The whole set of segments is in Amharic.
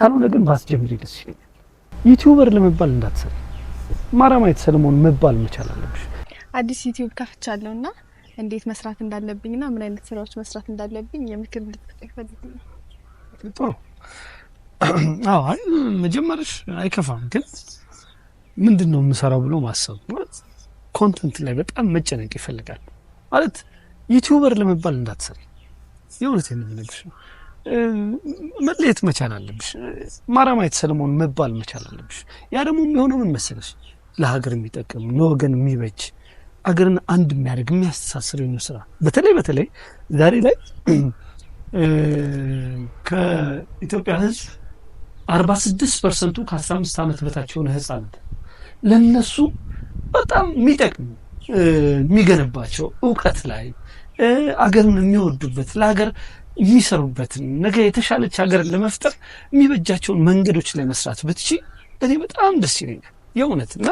ካልሆነ ግን ባስጀምሪ ደስ ይለኛል። ዩቲዩበር ለመባል እንዳትሰሪ፣ ማራማዊት ሰለሞን መባል መቻል አለብሽ። አዲስ ዩቲዩብ ከፍቻለሁና እንዴት መስራት እንዳለብኝና ምን አይነት ስራዎች መስራት እንዳለብኝ የምክር እንድትሰጠኝ ፈልጋለሁ። ጥሩ። አዎ መጀመርሽ አይከፋም፣ ግን ምንድነው የምሰራው ብሎ ማሰብ ማለት ኮንተንት ላይ በጣም መጨነቅ ይፈልጋል። ማለት ዩቲዩበር ለመባል እንዳትሰሪ፣ የእውነቴን ነው የምነግርሽ። መለየት መቻል አለብሽ። ማራማዊት ሰለሞን መባል መቻል አለብሽ። ያ ደግሞ የሚሆነው ምን መሰለሽ? ለሀገር የሚጠቅም ለወገን የሚበጅ አገርን አንድ የሚያደርግ የሚያስተሳስር የሆነ ስራ። በተለይ ዛሬ ላይ ከኢትዮጵያ ሕዝብ 46% ከ15 ዓመት በታች የሆነ ህፃናት ለነሱ በጣም የሚጠቅም የሚገነባቸው እውቀት ላይ አገርን የሚወዱበት ለሀገር የሚሰሩበትን ነገ የተሻለች ሀገርን ለመፍጠር የሚበጃቸውን መንገዶች ላይ መስራት ብትቺ እኔ በጣም ደስ ይለኛል የእውነትና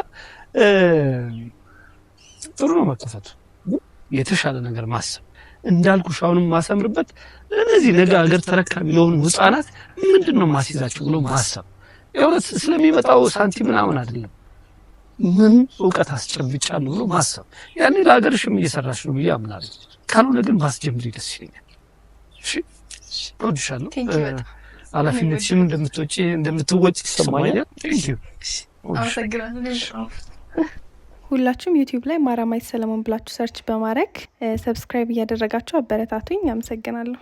ጥሩ ነው መከፈቱ። የተሻለ ነገር ማሰብ እንዳልኩሽ አሁንም ማሰምርበት እነዚህ ነገ ሀገር ተረካቢ ለሆኑ ህፃናት ምንድነው ማስይዛቸው ብሎ ማሰብ። የእውነት ስለሚመጣው ሳንቲም ምናምን አይደለም፣ ምን እውቀት አስጨብጫለሁ ብሎ ማሰብ። ያኔ ለሀገርሽም እየሰራሽ ነው ብዬ አምናለሁ። ካልሆነ ግን ባስጀምሪ ደስ ይለኛል። እሺ እወድሻለሁ። ኃላፊነትሽን እንደምትወጪ ይሰማኛል። ቴንኪው። አመሰግናለሁ። ሁላችሁም ዩቲዩብ ላይ ማራማዊት ሰለሞን ብላችሁ ሰርች በማድረግ ሰብስክራይብ እያደረጋችሁ አበረታቱኝ። አመሰግናለሁ።